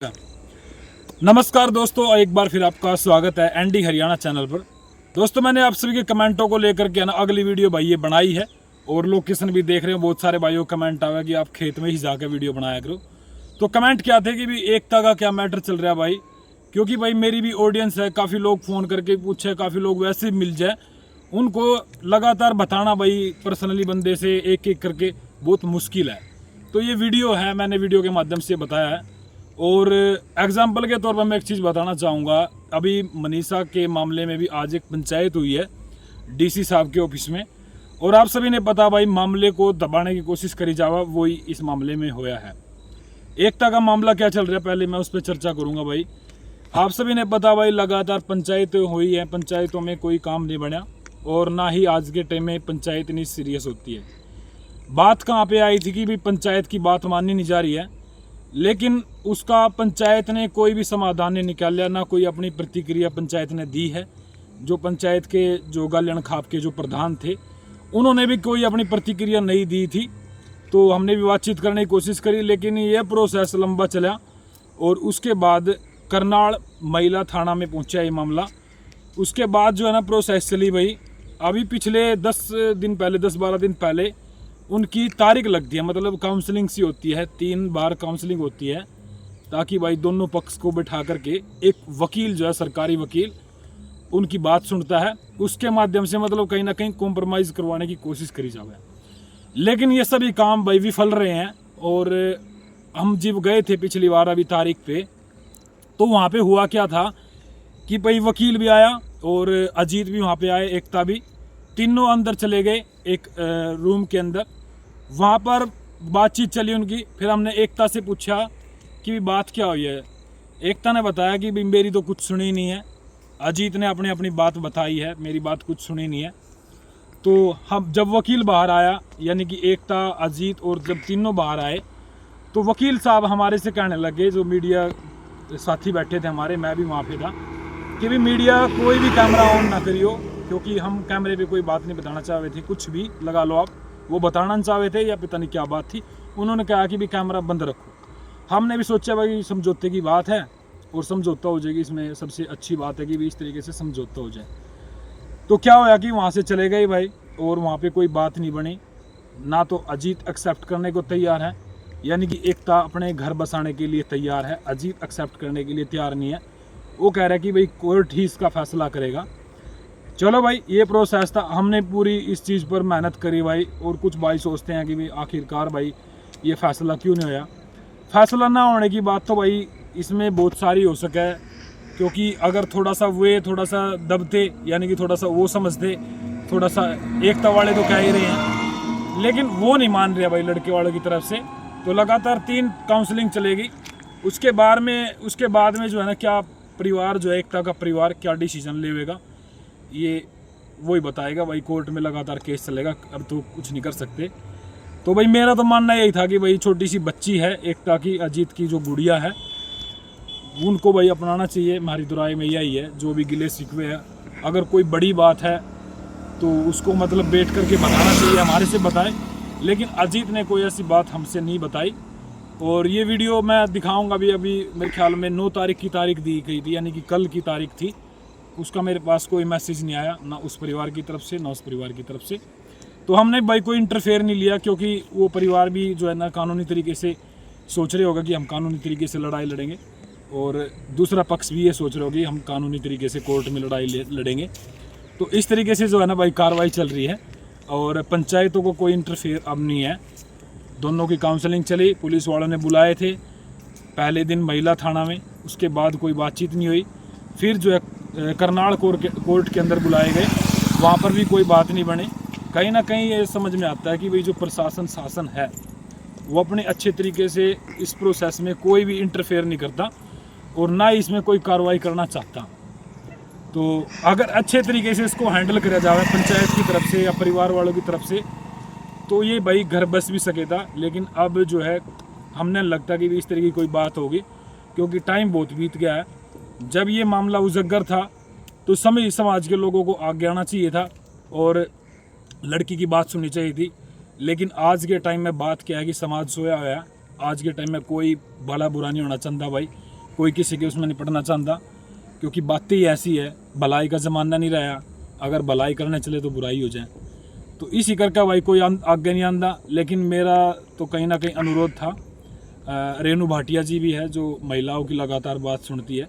नमस्कार दोस्तों, एक बार फिर आपका स्वागत है एनडी हरियाणा चैनल पर। दोस्तों, मैंने आप सभी के कमेंटों को लेकर के ना अगली वीडियो भाई ये बनाई है और लोकेशन भी देख रहे हो। बहुत सारे भाइयों का कमेंट आया कि आप खेत में ही जाकर वीडियो बनाया करो। तो कमेंट क्या थे कि भी एकता का क्या मैटर चल रहा है भाई, क्योंकि भाई मेरी भी ऑडियंस है, काफ़ी लोग फ़ोन करके पूछे, काफ़ी लोग वैसे ही मिल जाए, उनको लगातार बताना भाई पर्सनली बंदे से एक एक करके बहुत मुश्किल है। तो ये वीडियो है, मैंने वीडियो के माध्यम से बताया है। और एग्जाम्पल के तौर पर मैं एक चीज़ बताना चाहूँगा, अभी मनीषा के मामले में भी आज एक पंचायत हुई है डीसी साहब के ऑफिस में, और आप सभी ने पता भाई मामले को दबाने की कोशिश करी जावा, वही इस मामले में होया है। एकता का मामला क्या चल रहा है पहले मैं उस पर चर्चा करूँगा भाई। आप सभी ने पता भाई लगातार पंचायत हुई है, पंचायतों में कोई काम नहीं बना, और ना ही आज के टाइम में पंचायत इतनी सीरियस होती है। बात कहाँ पे आई थी कि भाई पंचायत की बात माननी नहीं जा रही है, लेकिन उसका पंचायत ने कोई भी समाधान नहीं निकाला, ना कोई अपनी प्रतिक्रिया पंचायत ने दी है। जो पंचायत के जो गालियन खाप के जो प्रधान थे, उन्होंने भी कोई अपनी प्रतिक्रिया नहीं दी थी। तो हमने भी बातचीत करने की कोशिश करी, लेकिन ये प्रोसेस लंबा चला और उसके बाद करनाल महिला थाना में पहुंचा ये मामला। उसके बाद जो है ना प्रोसेस चली भाई। अभी पिछले 10-12 दिन पहले उनकी तारीख लगती है, मतलब काउंसलिंग सी होती है, 3 बार काउंसलिंग होती है, ताकि भाई दोनों पक्ष को बैठा करके एक वकील जो है, सरकारी वकील, उनकी बात सुनता है। उसके माध्यम से मतलब कहीं ना कहीं कॉम्प्रोमाइज़ करवाने की कोशिश करी जाए। लेकिन ये सभी काम भाई विफल रहे हैं। और हम जब गए थे पिछली बार अभी तारीख पे, तो वहाँ पे हुआ क्या था कि भाई वकील भी आया और अजीत भी वहाँ पे आए, एकता भी, तीनों अंदर चले गए एक रूम के अंदर। वहाँ पर बातचीत चली उनकी। फिर हमने एकता से पूछा कि बात क्या हुई है। एकता ने बताया कि भाई मेरी तो कुछ सुनी नहीं है। अजीत ने अपनी बात बताई है, मेरी बात कुछ सुनी नहीं है। तो हम जब वकील बाहर आया, यानी कि एकता, अजीत और जब तीनों बाहर आए, तो वकील साहब हमारे से कहने लगे, जो मीडिया साथी बैठे थे हमारे, मैं भी वहाँ पे था, कि भी मीडिया कोई भी कैमरा ऑन ना करियो, क्योंकि हम कैमरे पे कोई बात नहीं बताना चाह रहे थे। कुछ भी लगा लो आप, वो बताना चाह रहे थे या पता नहीं क्या बात थी। उन्होंने कहा कि भी कैमरा बंद रखो। हमने भी सोचा भाई समझौते की बात है और समझौता हो जाएगी, इसमें सबसे अच्छी बात है कि भी इस तरीके से समझौता हो जाए। तो क्या होया कि वहाँ से चले गए भाई, और वहाँ पे कोई बात नहीं बनी। ना तो अजीत एक्सेप्ट करने को तैयार है, यानी कि एकता अपने घर बसाने के लिए तैयार है, अजीत एक्सेप्ट करने के लिए तैयार नहीं है। वो कह रहा है कि भाई कोर्ट ही इसका फैसला करेगा। चलो भाई, ये प्रोसेस था, हमने पूरी इस चीज़ पर मेहनत करी भाई। और कुछ भाई सोचते हैं कि भाई आखिरकार भाई ये फैसला क्यों नहीं होया। फैसला ना होने की बात तो भाई इसमें बहुत सारी हो सके, क्योंकि अगर थोड़ा सा दबते, यानी कि थोड़ा सा वो समझते, थोड़ा सा एकता वाले तो कह ही रहे हैं, लेकिन वो नहीं मान रहे भाई लड़के वालों की तरफ से। तो लगातार 3 काउंसलिंग चलेगी। उसके बाद में जो है ना, क्या परिवार जो है, एकता का परिवार क्या डिसीजन लेगा, ये वही बताएगा भाई। कोर्ट में लगातार केस चलेगा, अब तो कुछ नहीं कर सकते। तो भाई मेरा तो मानना यही था कि भाई छोटी सी बच्ची है एकता की, अजीत की जो गुड़िया है, उनको भाई अपनाना चाहिए। हमारी तो राय में यही है। जो भी गिले शिकवे है, अगर कोई बड़ी बात है तो उसको मतलब बैठ करके बताना चाहिए, हमारे से बताए। लेकिन अजीत ने कोई ऐसी बात हमसे नहीं बताई। और ये वीडियो मैं दिखाऊंगा भी। अभी मेरे ख्याल में 9 तारीख की तारीख दी गई थी, यानी कि कल की तारीख थी। उसका मेरे पास कोई मैसेज नहीं आया, ना उस परिवार की तरफ से ना उस परिवार की तरफ से। तो हमने भाई कोई इंटरफेयर नहीं लिया, क्योंकि वो परिवार भी जो है ना कानूनी तरीके से सोच रहे होगा कि हम कानूनी तरीके से लड़ाई लड़ेंगे, और दूसरा पक्ष भी ये सोच रहे होगा कि हम कानूनी तरीके से कोर्ट में लड़ाई लड़ेंगे। तो इस तरीके से जो है ना भाई कार्रवाई चल रही है, और पंचायतों को कोई इंटरफेयर अब नहीं है। दोनों की काउंसलिंग चली, पुलिस वालों ने बुलाए थे पहले दिन महिला थाना में, उसके बाद कोई बातचीत नहीं हुई। फिर जो है करनाल कोर्ट के अंदर बुलाए गए, वहाँ पर भी कोई बात नहीं बनी। कहीं ना कहीं ये समझ में आता है कि भाई जो प्रशासन शासन है, वो अपने अच्छे तरीके से इस प्रोसेस में कोई भी इंटरफेयर नहीं करता, और ना ही इसमें कोई कार्रवाई करना चाहता। तो अगर अच्छे तरीके से इसको हैंडल किया जाए पंचायत की तरफ से या परिवार वालों की तरफ से, तो ये भाई घर बस भी सके था। लेकिन अब जो है हमने लगता कि इस तरह की कोई बात होगी, क्योंकि टाइम बहुत बीत गया है। जब ये मामला उजागर था तो समाज के लोगों को आगे आना चाहिए था और लड़की की बात सुननी चाहिए थी। लेकिन आज के टाइम में बात क्या है कि समाज सोया हुआ है, आज के टाइम में कोई भला बुरा नहीं होना चाहता भाई, कोई किसी के उसमें नहीं पड़ना चाहता, क्योंकि बातें ही ऐसी है, भलाई का ज़माना नहीं रहा, अगर भलाई करने चले तो बुराई हो जाए। तो इसी करके भाई कोई आगे नहीं आंदा। लेकिन मेरा तो कहीं ना कहीं अनुरोध था, रेणु भाटिया जी भी है जो महिलाओं की लगातार बात सुनती है,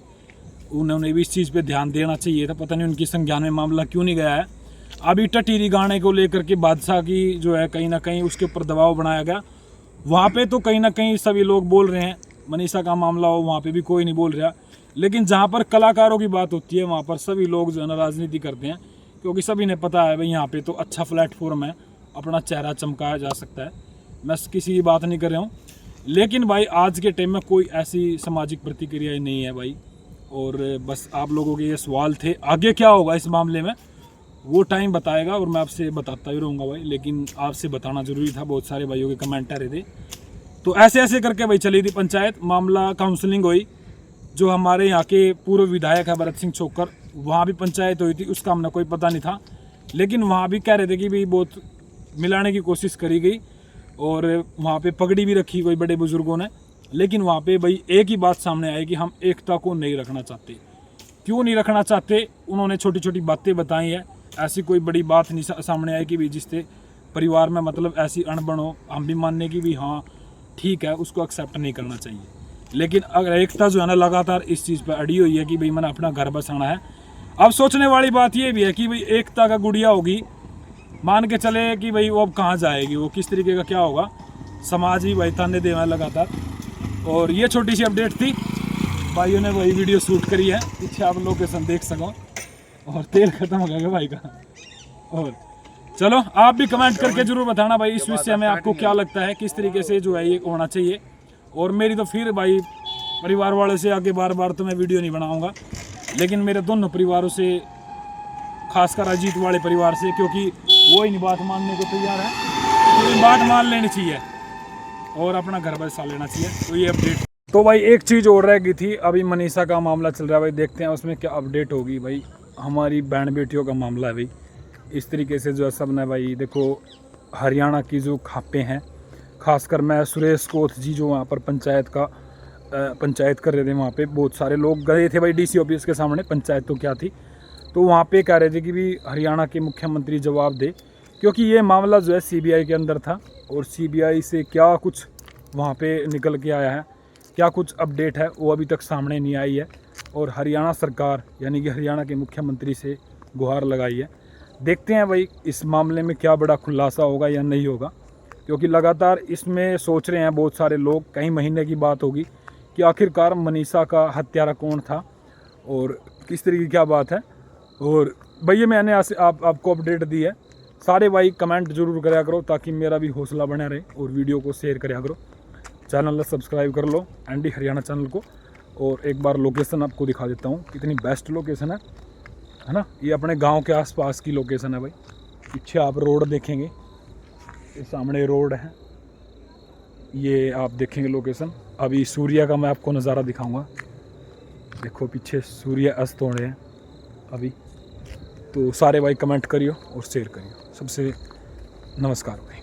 उन्होंने भी इस चीज़ पे ध्यान देना चाहिए था। पता नहीं उनकी संज्ञान में मामला क्यों नहीं गया है। अभी टटीरी गाने को लेकर के बादशाह की जो है कहीं ना कहीं उसके ऊपर दबाव बनाया गया, वहाँ पे तो कहीं ना कहीं सभी लोग बोल रहे हैं। मनीषा का मामला हो वहाँ पे भी कोई नहीं बोल रहा, लेकिन जहाँ पर कलाकारों की बात होती है वहाँ पर सभी लोग जो है ना राजनीति करते हैं, क्योंकि सभी ने पता है भाई यहाँ पे तो अच्छा प्लेटफॉर्म है, अपना चेहरा चमकाया जा सकता है। मैं किसी की बात नहीं कर रहा हूँ, लेकिन भाई आज के टाइम में कोई ऐसी सामाजिक प्रतिक्रिया नहीं है भाई। और बस आप लोगों के ये सवाल थे, आगे क्या होगा इस मामले में वो टाइम बताएगा और मैं आपसे बताता ही रहूँगा भाई, लेकिन आपसे बताना ज़रूरी था। बहुत सारे भाइयों के कमेंट आ रहे थे, तो ऐसे ऐसे करके भाई चली थी पंचायत, मामला काउंसलिंग हुई। जो हमारे यहाँ के पूर्व विधायक है भरत सिंह छोकर, वहाँ भी पंचायत हुई थी, उसका हमने कोई पता नहीं था, लेकिन वहाँ भी कह रहे थे कि भाई बहुत मिलाने की कोशिश करी गई और वहाँ पे पगड़ी भी रखी कोई बड़े बुजुर्गों ने। लेकिन वहाँ पे भाई एक ही बात सामने आई कि हम एकता को नहीं रखना चाहते। क्यों नहीं रखना चाहते, उन्होंने छोटी छोटी बातें बताई है, ऐसी कोई बड़ी बात नहीं सामने आई कि भी जिससे परिवार में मतलब ऐसी अनबन हो, हम भी मानने की भी हाँ ठीक है, उसको एक्सेप्ट नहीं करना चाहिए। लेकिन अगर एकता जो है ना लगातार इस चीज़ पर अड़ी हुई है कि भाई मैंने अपना घर बसाना है। अब सोचने वाली बात ये भी है कि भाई एकता का गुड़िया होगी, मान के चले कि भाई वो अब कहाँ जाएगी, वो किस तरीके का क्या होगा, समाज भी भाई ताने दे रहा है लगातार। और ये छोटी सी अपडेट थी, भाइयों ने वही वीडियो शूट करी है, पीछे आप लोकेशन देख सको। और तेल खत्म हो गया भाई का। और चलो आप भी कमेंट करके जरूर बताना भाई इस विषय में आपको क्या लगता है, किस तरीके से जो है ये होना चाहिए। और मेरी तो फिर भाई परिवार वालों से आगे बार बार तो मैं वीडियो नहीं बनाऊंगा, लेकिन मेरे दोनों परिवारों से, खासकर अजीत वाले परिवार से, क्योंकि वो ही बात मानने को तैयार है, तो बात मान लेनी चाहिए और अपना घर बसा लेना चाहिए। तो ये अपडेट। तो भाई एक चीज़ और रह गई थी, अभी मनीषा का मामला चल रहा है भाई, देखते हैं उसमें क्या अपडेट होगी भाई। हमारी बहन बेटियों का मामला है भाई, इस तरीके से जो है सब ने भाई देखो हरियाणा की जो खापें हैं, खासकर मैं सुरेश कोथ जी जो वहाँ पर पंचायत कर रहे थे, वहाँ पे बहुत सारे लोग गए थे भाई डीसी ऑफिस के सामने, पंचायत तो क्या थी, तो वहाँ पे कह रहे थे कि भी हरियाणा के मुख्यमंत्री जवाब दे, क्योंकि ये मामला जो है सीबीआई के अंदर था और सीबीआई से क्या कुछ वहाँ पे निकल के आया है, क्या कुछ अपडेट है वो अभी तक सामने नहीं आई है। और हरियाणा सरकार यानी कि हरियाणा के मुख्यमंत्री से गुहार लगाई है। देखते हैं भाई इस मामले में क्या बड़ा खुलासा होगा या नहीं होगा, क्योंकि लगातार इसमें सोच रहे हैं बहुत सारे लोग, कई महीने की बात होगी कि आखिरकार मनीषा का हत्यारा कौन था और किस तरीके की क्या बात है। और भैया मैंने आपको अपडेट दी है, सारे भाई कमेंट जरूर कराया करो ताकि मेरा भी हौसला बना रहे, और वीडियो को शेयर कराया करो, चैनल सब्सक्राइब कर लो एनडी हरियाणा चैनल को। और एक बार लोकेशन आपको दिखा देता हूँ, कितनी बेस्ट लोकेशन है ना। ये अपने गांव के आसपास की लोकेशन है भाई। पीछे आप रोड देखेंगे, ये सामने रोड है, ये आप देखेंगे लोकेशन। अभी सूर्य का मैं आपको नज़ारा दिखाऊंगा, देखो पीछे सूर्य अस्त हो रहे हैं अभी। तो सारे भाई कमेंट करियो और शेयर करियो। सबसे नमस्कार भाई।